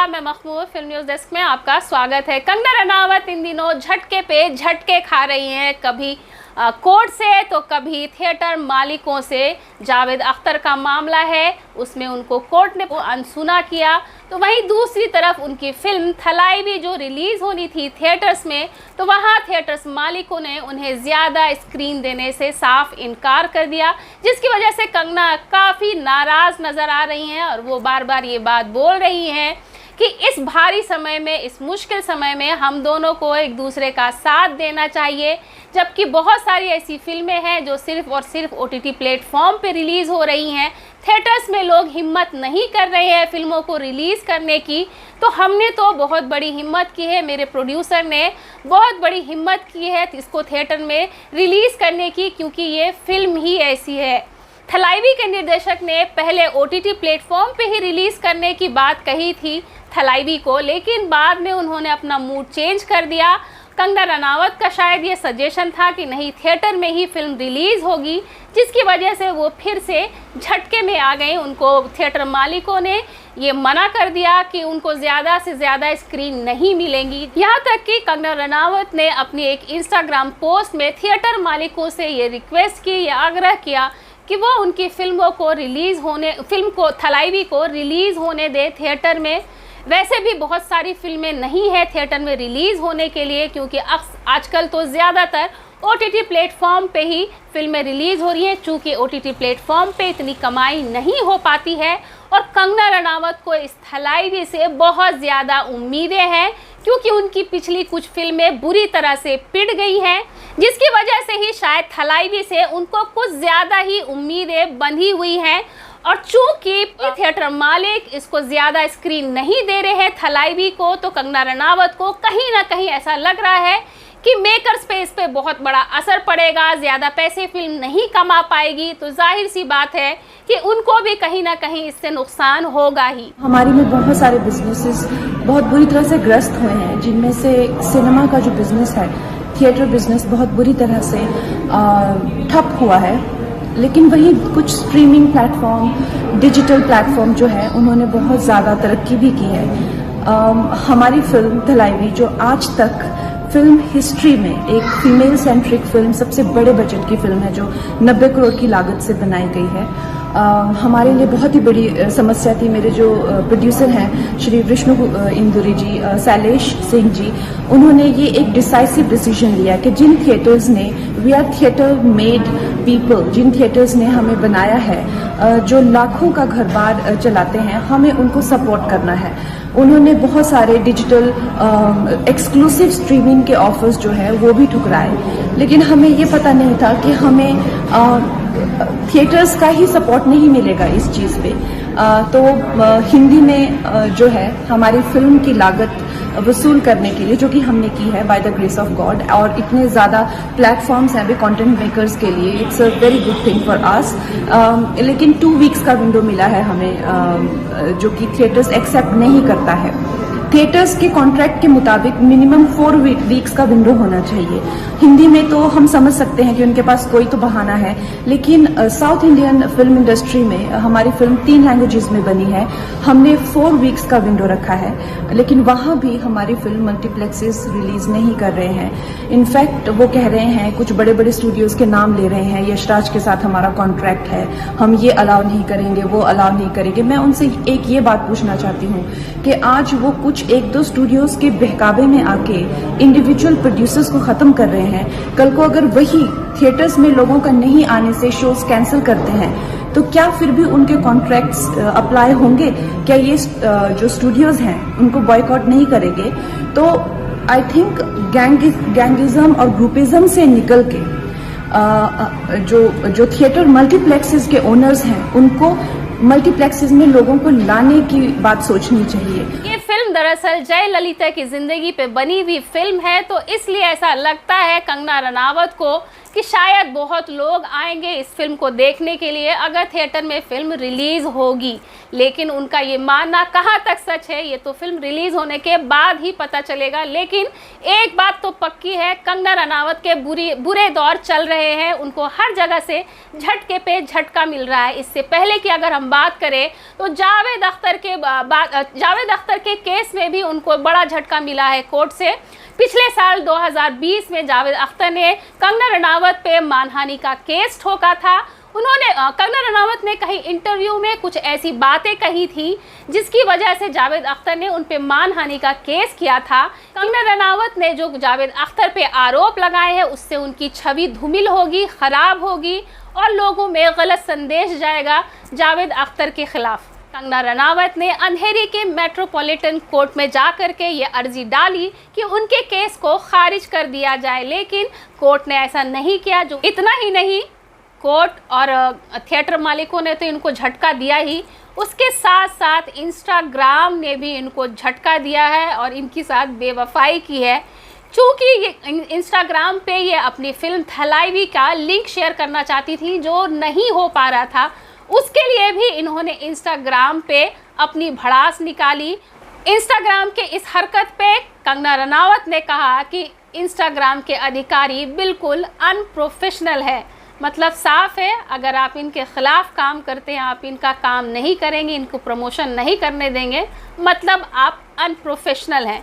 आदाब, मैं मखमूर film news desk में आपका स्वागत है। कंगना रनावत इन दिनों झटके पे झटके खा रही हैं, कभी कोर्ट से तो कभी थिएटर मालिकों से। जावेद अख्तर का मामला है, उसमें उनको कोर्ट ने अनसुना किया, तो वहीं दूसरी तरफ उनकी फिल्म थलाइवी जो रिलीज़ होनी थी थिएटर्स में, तो वहाँ थिएटर्स मालिकों ने उन्हें ज़्यादा स्क्रीन देने से साफ इनकार कर दिया, जिसकी वजह से कंगना काफ़ी नाराज़ नज़र आ रही हैं और वो बार बार ये बात बोल रही हैं कि इस भारी समय में, इस मुश्किल समय में हम दोनों को एक दूसरे का साथ देना चाहिए। जबकि बहुत सारी ऐसी फिल्में हैं जो सिर्फ और सिर्फ OTT प्लेटफॉर्म पे रिलीज़ हो रही हैं, थिएटर्स में लोग हिम्मत नहीं कर रहे हैं फिल्मों को रिलीज़ करने की। तो हमने तो बहुत बड़ी हिम्मत की है, मेरे प्रोड्यूसर ने बहुत बड़ी हिम्मत की है इसको थिएटर में रिलीज़ करने की, क्योंकि ये फिल्म ही ऐसी है। थलाइवी के निर्देशक ने पहले OTT प्लेटफॉर्म पे ही रिलीज़ करने की बात कही थी थलाइवी को, लेकिन बाद में उन्होंने अपना मूड चेंज कर दिया। कंगना रनावत का शायद ये सजेशन था कि नहीं, थिएटर में ही फिल्म रिलीज़ होगी, जिसकी वजह से वो फिर से झटके में आ गए। उनको थिएटर मालिकों ने ये मना कर दिया कि उनको ज़्यादा से ज़्यादा स्क्रीन नहीं मिलेंगी। यहाँ तक कि कंगना रनावत ने अपनी एक इंस्टाग्राम पोस्ट में थिएटर मालिकों से ये रिक्वेस्ट की, ये आग्रह किया कि वो उनकी फिल्मों को फिल्म को थलाइवी को रिलीज़ होने दे थिएटर में। वैसे भी बहुत सारी फिल्में नहीं है थिएटर में रिलीज़ होने के लिए, क्योंकि आजकल तो ज़्यादातर OTT प्लेटफॉर्म पे ही फिल्में रिलीज़ हो रही हैं, चूँकि OTT प्लेटफॉर्म पे इतनी कमाई नहीं हो पाती है। और कंगना रनावत को इस थलाइवी से बहुत ज़्यादा उम्मीदें हैं, क्योंकि उनकी पिछली कुछ फिल्में बुरी तरह से पिट गई हैं, जिसकी वजह से ही शायद थलाइवी से उनको कुछ ज़्यादा ही उम्मीदें बंधी हुई हैं। और चूंकि थिएटर मालिक इसको ज़्यादा स्क्रीन नहीं दे रहे हैं थलाइवी को, तो कंगना रनावत को कहीं ना कहीं ऐसा लग रहा है कि मेकर्स पे इस पे बहुत बड़ा असर पड़ेगा, ज़्यादा पैसे फिल्म नहीं कमा पाएगी। तो जाहिर सी बात है कि उनको भी कहीं ना कहीं इससे नुकसान होगा ही। हमारी में बहुत सारे बिजनेसेस बहुत बुरी तरह से ग्रस्त हुए हैं, जिनमें से सिनेमा का जो बिजनेस है, थिएटर बिजनेस बहुत बुरी तरह से ठप हुआ है। लेकिन वही कुछ स्ट्रीमिंग प्लेटफॉर्म, डिजिटल प्लेटफॉर्म जो है, उन्होंने बहुत ज़्यादा तरक्की भी की है। हमारी फिल्म थलाइवी, जो आज तक फिल्म हिस्ट्री में एक फीमेल सेंट्रिक फिल्म, सबसे बड़े बजट की फिल्म है, जो 90 करोड़ की लागत से बनाई गई है, हमारे लिए बहुत ही बड़ी समस्या थी। मेरे जो प्रोड्यूसर हैं श्री विष्णु इंदुरी जी, शैलेश सिंह जी, उन्होंने ये एक डिसाइसिव डिसीजन लिया कि जिन थिएटर्स ने, we are theatre made people, जिन थिएटर्स ने हमें बनाया है, जो लाखों का घर बार चलाते हैं, हमें उनको सपोर्ट करना है। उन्होंने बहुत सारे डिजिटल एक्सक्लूसिव स्ट्रीमिंग के ऑफर्स जो है वो भी ठुकराए, लेकिन हमें ये पता नहीं था कि हमें थिएटर्स का ही सपोर्ट नहीं मिलेगा इस चीज़ पे। तो हिंदी में जो है हमारी फिल्म की लागत वसूल करने के लिए, जो कि हमने की है by the grace of God, और इतने ज़्यादा प्लेटफॉर्म्स हैं अभी कंटेंट मेकर्स के लिए, it's a very good thing for us. लेकिन 2 वीक्स का विंडो मिला है हमें, जो कि थिएटर्स एक्सेप्ट नहीं करता है। थिएटर्स के कॉन्ट्रैक्ट के मुताबिक मिनिमम 4 वीक्स का विंडो होना चाहिए। हिंदी में तो हम समझ सकते हैं कि उनके पास कोई तो बहाना है, लेकिन साउथ इंडियन फिल्म इंडस्ट्री में हमारी फिल्म 3 लैंग्वेजेस में बनी है, हमने 4 वीक्स का विंडो रखा है, लेकिन वहाँ भी हमारी फिल्म मल्टीप्लेक्सेस रिलीज नहीं कर रहे हैं। इनफैक्ट वो कह रहे हैं, कुछ बड़े बड़े स्टूडियोज के नाम ले रहे हैं, यशराज के साथ हमारा कॉन्ट्रैक्ट है, हम ये अलाउ नहीं करेंगे, वो अलाउ नहीं करेंगे। मैं उनसे एक ये बात पूछना चाहती हूँ कि आज वो कुछ 1-2 स्टूडियोज के बहकावे में आके इंडिविजुअल प्रोड्यूसर्स को खत्म कर रहे हैं। कल को अगर वही थिएटर्स में लोगों का नहीं आने से शोज कैंसिल करते हैं, तो क्या फिर भी उनके कॉन्ट्रैक्ट्स अप्लाई होंगे? क्या ये जो स्टूडियोज हैं उनको बॉयकॉट नहीं करेंगे? तो आई थिंक गैंगिज्म और ग्रुपिज्म से निकल के जो थिएटर मल्टीप्लेक्सेस के ओनर्स हैं, उनको मल्टीप्लेक्सेस में लोगों को लाने की बात सोचनी चाहिए। ये फिल्म दरअसल जयललिता की जिंदगी पे बनी हुई फिल्म है, तो इसलिए ऐसा लगता है कंगना रनावत को कि शायद बहुत लोग आएंगे इस फिल्म को देखने के लिए अगर थिएटर में फिल्म रिलीज़ होगी। लेकिन उनका ये मानना कहाँ तक सच है, ये तो फिल्म रिलीज़ होने के बाद ही पता चलेगा। लेकिन एक बात तो पक्की है, कंगना रनावत के बुरे दौर चल रहे हैं, उनको हर जगह से झटके पे झटका मिल रहा है। इससे पहले की अगर हम बात करें तो जावेद अख्तर के केस में भी उनको बड़ा झटका मिला है कोर्ट से। पिछले साल 2020 में जावेद अख्तर ने कंगना रनावत पे मानहानि का केस ठोका था। कंगना रनावत ने कहीं इंटरव्यू में कुछ ऐसी बातें कही थी जिसकी वजह से जावेद अख्तर ने उन पे मानहानि का केस किया था। कंगना रनावत ने जो जावेद अख्तर पे आरोप लगाए हैं उससे उनकी छवि धूमिल होगी, ख़राब होगी और लोगों में गलत संदेश जाएगा जावेद अख्तर के खिलाफ। कंगना रनावत ने अंधेरी के मेट्रोपॉलिटन कोर्ट में जाकर के ये अर्जी डाली कि उनके केस को खारिज कर दिया जाए, लेकिन कोर्ट ने ऐसा नहीं किया। जो इतना ही नहीं, कोर्ट और थिएटर मालिकों ने तो इनको झटका दिया ही, उसके साथ साथ इंस्टाग्राम ने भी इनको झटका दिया है और इनके साथ बेवफाई की है। चूँकि ये इंस्टाग्राम पे ये अपनी फिल्म थलाइवी का लिंक शेयर करना चाहती थी जो नहीं हो पा रहा था, उसके लिए भी इन्होंने इंस्टाग्राम पे अपनी भड़ास निकाली। इंस्टाग्राम के इस हरकत पे कंगना रनावत ने कहा कि इंस्टाग्राम के अधिकारी बिल्कुल अनप्रोफेशनल है। मतलब साफ है, अगर आप इनके ख़िलाफ़ काम करते हैं, आप इनका काम नहीं करेंगे, इनको प्रमोशन नहीं करने देंगे, मतलब आप अनप्रोफेशनल हैं।